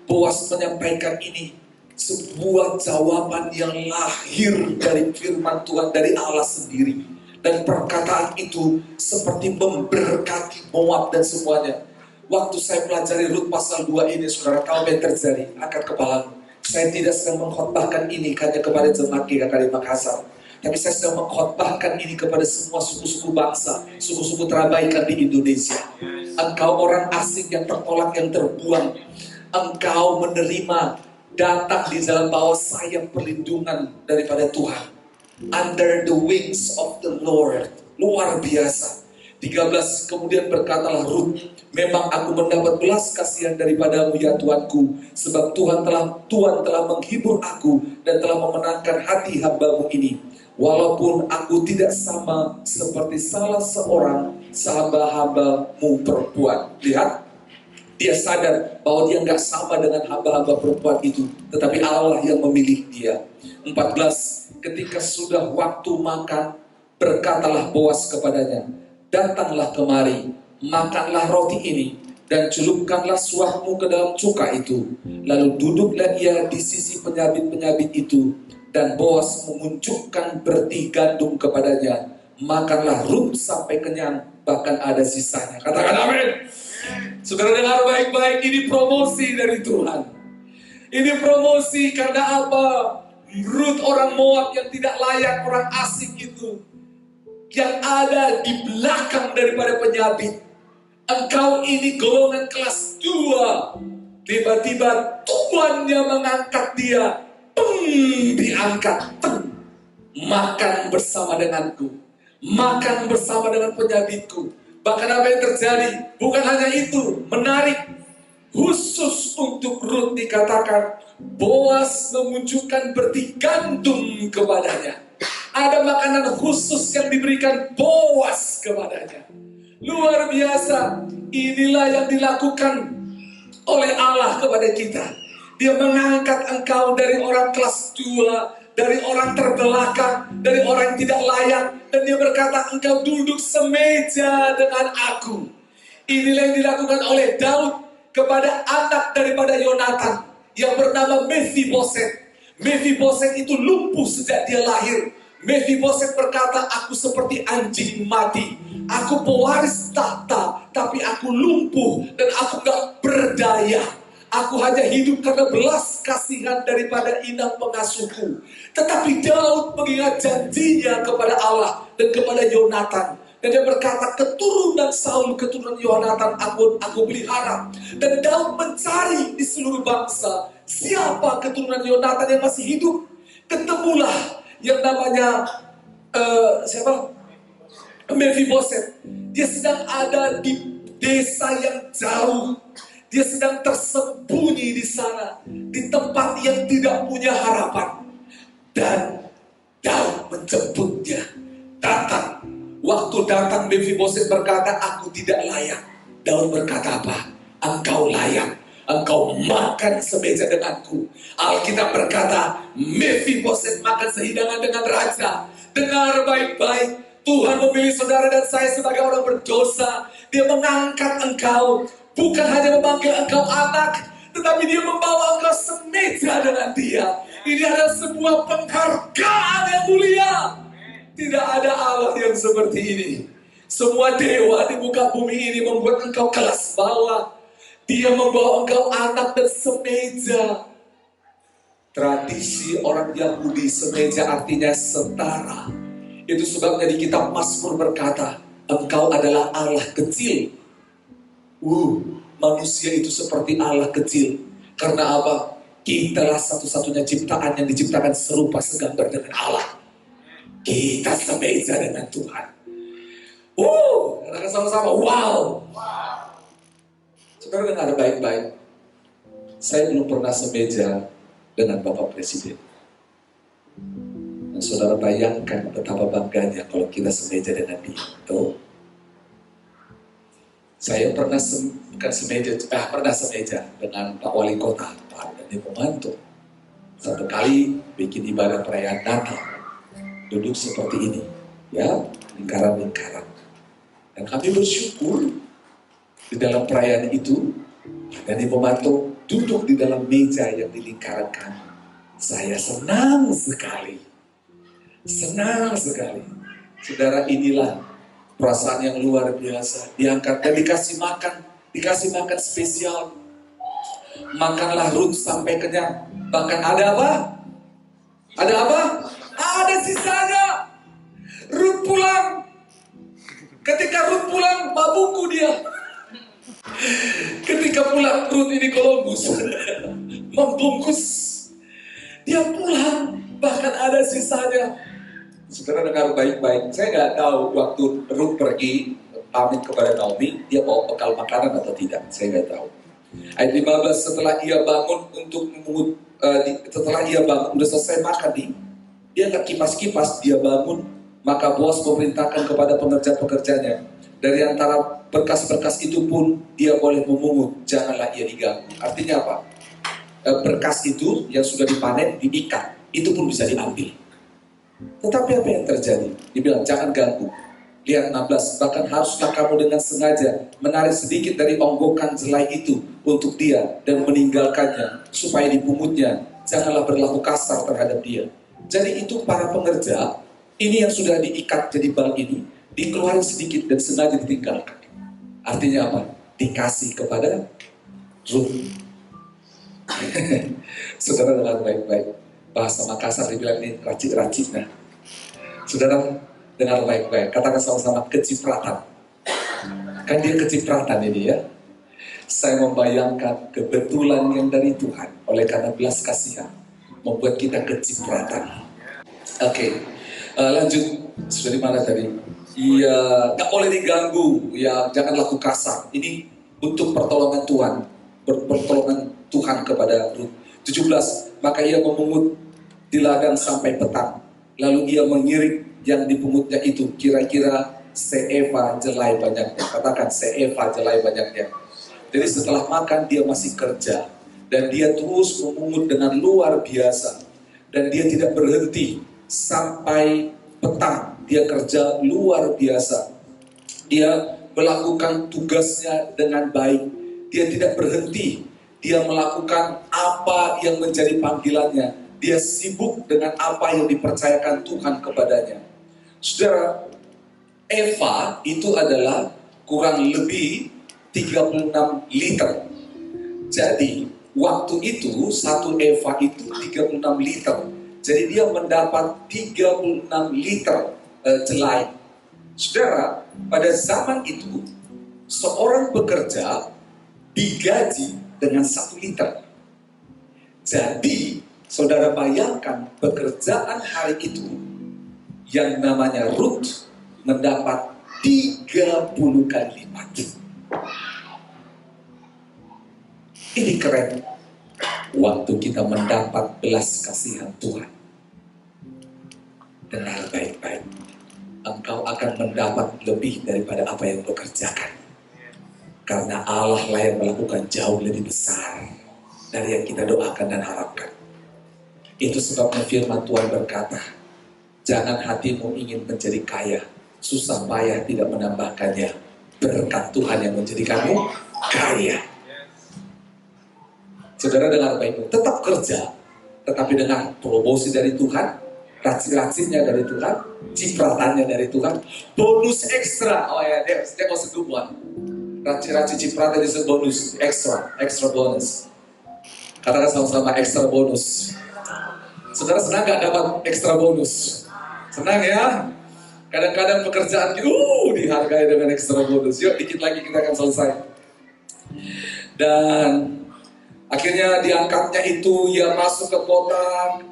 Boas menyampaikan ini, sebuah jawaban yang lahir dari firman Tuhan, dari Allah sendiri. Dan perkataan itu seperti memberkati Moab dan semuanya. Waktu saya pelajari Rut pasal 2 ini, saudara tahu apa yang terjadi? Angkat kepalamu. Saya tidak sedang mengkhotbahkan ini hanya kepada jemaat GKKD Makassar, tapi saya sedang mengkhotbahkan ini kepada semua suku-suku bangsa, suku-suku terabaikan di Indonesia. Engkau orang asing yang tertolak, yang terbuang, engkau menerima, datang di dalam bawah sayap perlindungan daripada Tuhan. Under the wings of the Lord. Luar biasa. 13, kemudian berkatalah Rut, memang aku mendapat belas kasihan daripadamu ya Tuanku, sebab Tuhan telah menghibur aku dan telah memenangkan hati hambamu ini. Walaupun aku tidak sama seperti salah seorang hamba-hambamu perempuan. Lihat, Dia sadar bahwa dia nggak sama dengan hamba-hamba perempuan itu, tetapi Allah yang memilih dia. 14, ketika sudah waktu makan, berkatalah Boas kepadanya, datanglah kemari, makanlah roti ini, dan celupkanlah suapmu ke dalam cuka itu. Lalu duduklah ia di sisi penyabit-penyabit itu, dan Boas mengunjukkan berti gandum kepadanya. Makanlah Rut sampai kenyang, bahkan ada sisanya. Katakan amin. Saudara dengar baik-baik, ini promosi dari Tuhan. Ini promosi karena apa? Rut orang Moab yang tidak layak, orang asing itu, yang ada di belakang daripada penyabit. Engkau ini golongan kelas 2. Tiba-tiba tuannya mengangkat dia. Diangkat. Makan bersama denganku. Makan bersama dengan penyabitku. Bahkan apa yang terjadi? Bukan hanya itu. Menarik. Khusus untuk Rut dikatakan, Boas menunjukkan berti gandum kepadanya. Ada makanan khusus yang diberikan Boas kepadanya. Luar biasa. Inilah yang dilakukan oleh Allah kepada kita. Dia mengangkat engkau dari orang kelas 2, dari orang terbelakang, dari orang yang tidak layak, dan dia berkata, engkau duduk semeja dengan aku. Inilah yang dilakukan oleh Daud kepada anak daripada Yonatan yang bernama Mephiboset. Mephiboset itu lumpuh sejak dia lahir. Mephiboset berkata, aku seperti anjing mati. Aku pewaris tahta, tapi aku lumpuh dan aku gak berdaya. Aku hanya hidup karena belas kasihan daripada inang pengasuhku. Tetapi Daud mengingat janjinya kepada Allah dan kepada Yonatan. Dan dia berkata, keturunan Saul, keturunan Yonatan aku pelihara. Dan Daud mencari di seluruh bangsa, siapa keturunan Yonatan yang masih hidup. Ketemulah yang namanya Mephiboset. Dia sedang ada di desa yang jauh. Dia sedang tersembunyi di sana, di tempat yang tidak punya harapan. Dan Daud menjemputnya. Datang. Waktu datang Mephiboset berkata, aku tidak layak. Daud berkata apa? Engkau layak. Engkau makan semeja denganku. Alkitab berkata, Mephiboset makan sehidangan dengan raja. Dengar baik-baik. Tuhan memilih saudara dan saya sebagai orang berdosa. Dia mengangkat engkau. Bukan hanya memanggil engkau anak, tetapi dia membawa engkau semeja dengan dia. Ini adalah sebuah penghargaan yang mulia. Tidak ada Allah yang seperti ini. Semua dewa di muka bumi ini membuat engkau kelas bawah. Dia membawa engkau anak dan semeja. Tradisi orang Yahudi, semeja artinya setara. Itu sebabnya di kitab Mazmur berkata, engkau adalah Allah kecil. Manusia itu seperti Allah kecil. Karena apa? Kitalah satu-satunya ciptaan yang diciptakan serupa segambar dengan Allah. Kita semeja dengan Tuhan. Katakan sama-sama, wow. Saudara dengar baik-baik. Saya belum pernah semeja dengan Bapak Presiden. Dan saudara bayangkan betapa bangganya kalau kita semeja dengan dia. Tuh. Saya pernah semeja dengan Pak Wali Kota, Pak Dani Pomanto. Satu kali bikin ibadah perayaan Natal, duduk seperti ini, ya, lingkaran-lingkaran. Dan kami bersyukur di dalam perayaan itu, Pak Dani Pomanto duduk di dalam meja yang di lingkaran kami. Saya senang sekali, Saudara, inilah perasaan yang luar biasa. Diangkat dan dikasih makan spesial. Makanlah Rut sampai kenyang. Bahkan ada apa? Ada sisanya. Rut pulang. Ketika Rut pulang, mabungku dia. Ketika pulang Rut ini Columbus membungkus. Dia pulang, bahkan ada sisanya. Saudara dengar baik-baik, saya nggak tahu waktu Ruth pergi pamit kepada Naomi, dia bawa bekal makanan atau tidak, saya nggak tahu. Ayat 15, setelah ia bangun udah selesai makan nih, dia nggak kipas-kipas, dia bangun Maka bos memerintahkan kepada pekerja-pekerjanya, dari antara berkas-berkas itu pun dia boleh memungut, janganlah ia diganggu. Artinya apa? Berkas itu yang sudah dipanen, diikat, itu pun bisa diambil. Tetapi apa yang terjadi? Dibilang jangan ganggu. Lihat 16, bahkan haruslah kamu dengan sengaja menarik sedikit dari onggokan jelai itu untuk dia dan meninggalkannya supaya dipungutnya. Janganlah berlaku kasar terhadap dia. Jadi itu para pengerja, ini yang sudah diikat jadi bal ini, dikeluarin sedikit dan sengaja ditinggalkan. Artinya apa? Dikasih kepada Ruth. Saudara dengar baik-baik. Bahasa Makassar dibilang ini racik-racik. Nah, saudara dengar baik-baik. Katakan sama-sama kecipratan. Kan dia kecipratan ini ya. Saya membayangkan kebetulan yang dari Tuhan. Oleh karena belas kasihan membuat kita kecipratan. Oke. Lanjut. Sudah di mana tadi? Iya, gak boleh diganggu. Ya, jangan laku kasar. Ini untuk pertolongan Tuhan. Pertolongan Tuhan kepada Ruth. 17. Maka ia memungut di ladang sampai petang. Lalu ia mengiring yang dipungutnya itu kira-kira seeva jelai banyaknya. Katakan seeva jelai banyaknya. Jadi setelah makan dia masih kerja. Dan dia terus memungut dengan luar biasa. Dan dia tidak berhenti sampai petang. Dia kerja luar biasa. Dia melakukan tugasnya dengan baik. Dia tidak berhenti. Dia melakukan apa yang menjadi panggilannya. Dia sibuk dengan apa yang dipercayakan Tuhan kepadanya. Saudara, Eva itu adalah kurang lebih 36 liter. Jadi, waktu itu satu Eva itu 36 liter. Jadi dia mendapat 36 liter jelai. Saudara, pada zaman itu seorang pekerja digaji dengan 1 liter. Jadi, saudara bayangkan pekerjaan hari itu yang namanya Ruth mendapat 30 kali lipat. Ini keren. Waktu kita mendapat belas kasihan Tuhan. Dengar baik-baik. Engkau akan mendapat lebih daripada apa yang kau kerjakan. Karena Allah lah yang melakukan jauh lebih besar dari yang kita doakan dan harapkan. Itu sebabnya firman Tuhan berkata, jangan hatimu ingin menjadi kaya, susah payah tidak menambahkannya. Berkat Tuhan yang menjadikanmu kaya. Saudara dengar baik-baik, tetap kerja, tetapi dengan promosi dari Tuhan, racik-raciknya dari Tuhan, cipratannya dari Tuhan, bonus ekstra. Oh ya, that was a good one. Racik-racik cipratan itu bonus, extra bonus. Katakan sama-sama extra bonus. Saudara senang gak dapat ekstra bonus? Senang ya? Kadang-kadang pekerjaan dihargai dengan ekstra bonus. Yuk dikit lagi kita akan selesai. Dan akhirnya diangkatnya itu, ia masuk ke kota.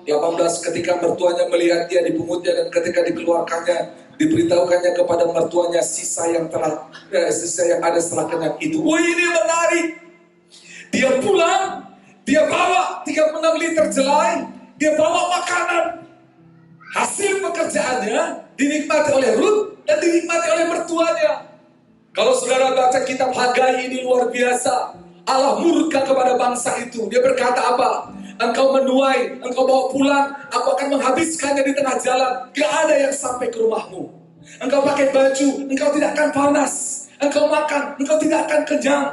18, ketika mertuanya melihat dia dipungutnya dan ketika dikeluarkannya, diberitahukannya kepada mertuanya sisa yang ada setelah kenyang itu. Wih, ini menarik. Dia pulang, dia bawa 36 liter jelai, dia bawa makanan. Hasil pekerjaannya dinikmati oleh Ruth dan dinikmati oleh mertuanya. Kalau saudara baca kitab Hagai ini luar biasa. Allah murka kepada bangsa itu. Dia berkata apa? Engkau menuai, engkau bawa pulang, aku akan menghabiskannya di tengah jalan. Gak ada yang sampai ke rumahmu. Engkau pakai baju, engkau tidak akan panas. Engkau makan, engkau tidak akan kenyang.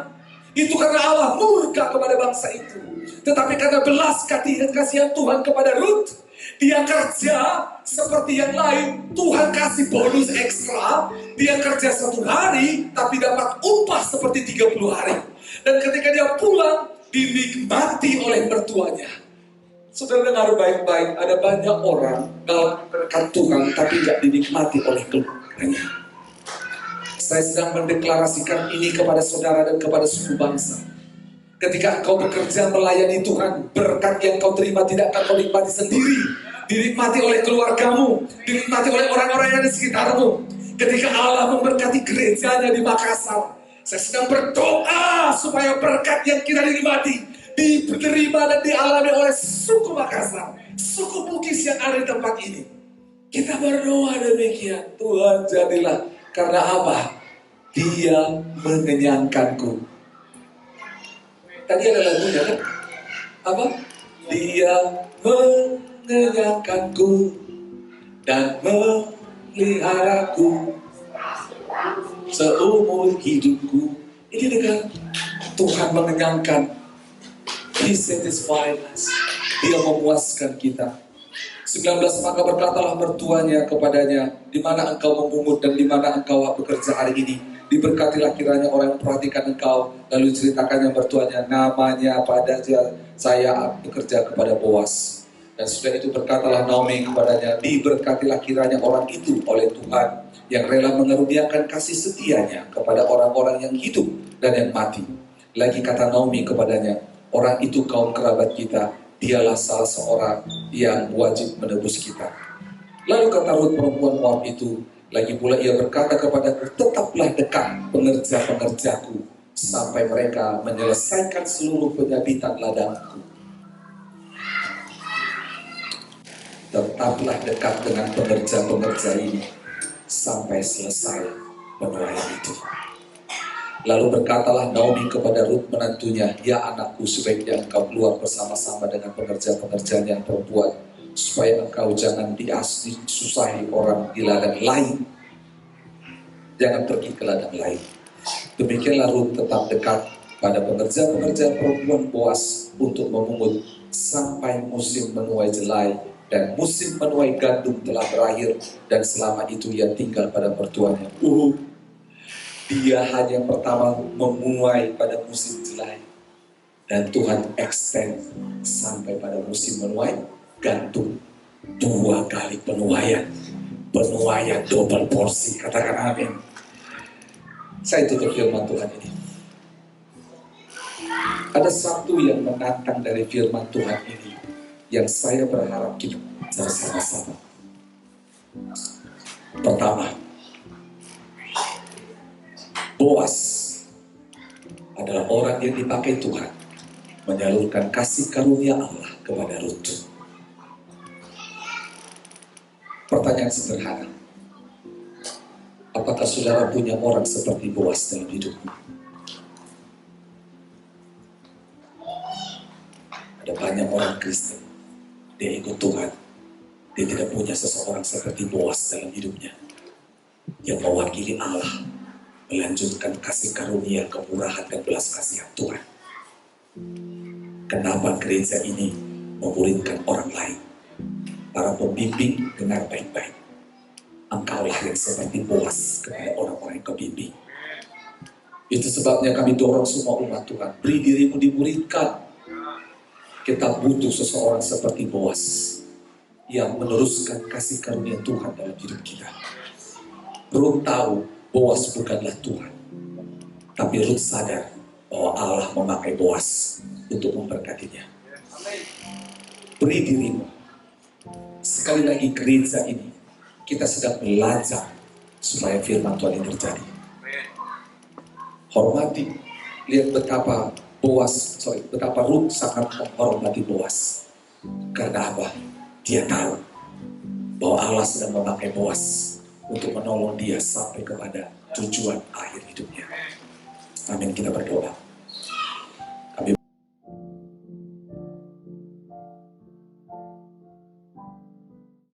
Itu karena Allah murka kepada bangsa itu. Tetapi karena belas kasihan Tuhan kepada Ruth, dia kerja seperti yang lain. Tuhan kasih bonus ekstra. Dia kerja 1 hari, tapi dapat upah seperti 30 hari. Dan ketika dia pulang, dinikmati oleh mertuanya. Saudara dengar baik-baik, ada banyak orang dalam berkat Tuhan, tapi tidak dinikmati oleh keluarganya. Saya sedang mendeklarasikan ini kepada saudara dan kepada suku bangsa. Ketika engkau bekerja melayani Tuhan, berkat yang kau terima tidak akan kau nikmati sendiri. Dinikmati oleh keluargamu, dinikmati oleh orang-orang yang di sekitarmu. Ketika Allah memberkati gerejanya di Makassar, saya sedang berdoa supaya berkat yang kita nikmati diterima dan dialami oleh suku Makassar, suku Bugis yang ada di tempat ini. Kita berdoa demikian, Tuhan jadilah. Karena apa? Dia mengenyangkanku. Tadi ada lagunya kan? Apa? Dia mengenyangkanku dan memeliharaku seumur hidupku. Ini dengan Tuhan mengenyangkan. He satisfies us. Dia memuaskan kita. 19, maka berkatalah mertuanya kepadanya, di mana engkau memungut dan di mana engkau bekerja hari ini. Diberkatilah kiranya orang yang perhatikan engkau. Lalu ceritakannya mertuanya, namanya pada saya bekerja kepada Boas. Dan sudah itu berkatalah Naomi kepadanya, diberkatilah kiranya orang itu oleh Tuhan, yang rela mengaruniakan kasih setianya kepada orang-orang yang hidup dan yang mati. Lagi kata Naomi kepadanya, orang itu kaum kerabat kita, dialah salah seorang yang wajib menebus kita. Lalu kata Rut perempuan Moab itu, lagi pula ia berkata kepadaku, tetaplah dekat pengerja-pengerjaku, sampai mereka menyelesaikan seluruh penyabitan ladangku. Tetaplah dekat dengan pengerja-pengerja ini, sampai selesai penuaian itu. Lalu berkatalah Naomi kepada Rut menantunya, ya anakku, sebaiknya engkau keluar bersama-sama dengan pekerja-pekerjanya yang perempuan, supaya engkau jangan disusahi orang di ladang lain. Jangan pergi ke ladang lain. Demikianlah Rut tetap dekat pada pekerja-pekerja perempuan Boas untuk memungut sampai musim menuai jelai, dan musim menuai gandum telah berakhir, dan selama itu ia tinggal pada mertuanya. Dia hanya pertama menuai pada musim jelai, dan Tuhan extend sampai pada musim menuai gandum. 2 kali penuaian double porsi. Katakan amin. Saya tutup firman Tuhan ini. Ada satu yang menantang dari firman Tuhan ini, yang saya berharap kita bersama-sama. Pertama, Boas adalah orang yang dipakai Tuhan menyalurkan kasih karunia Allah kepada Rut. Pertanyaan sederhana, apakah saudara punya orang seperti Boas dalam hidupmu? Ada banyak orang Kristen, dia ikut Tuhan, dia tidak punya seseorang seperti Boas dalam hidupnya, yang mewakili Allah, melanjutkan kasih karunia, kemurahan, dan belas kasihan Tuhan. Kenapa gereja ini memuridkan orang lain? Para pembimbing, dengar baik-baik. Engkaulah yang seperti Boas kepada orang-orang yang kau bimbing. Itu sebabnya kami dorong semua umat Tuhan, beri dirimu dimuridkan. Kita butuh seseorang seperti Boas yang meneruskan kasih karunia Tuhan dalam hidup kita. Rut tahu Boas bukanlah Tuhan, tapi Rut sadar bahwa Allah memakai Boas untuk memberkatinya. Beri dirimu. Sekali lagi, gereja ini kita sedang belajar supaya firman Tuhan ini terjadi. Hormati. Lihat betapa Rut sangat menghormati Boas. Karena apa? Dia tahu bahwa Allah sedang memakai Boas untuk menolong dia sampai kepada tujuan akhir hidupnya. Amin, kita berdoa.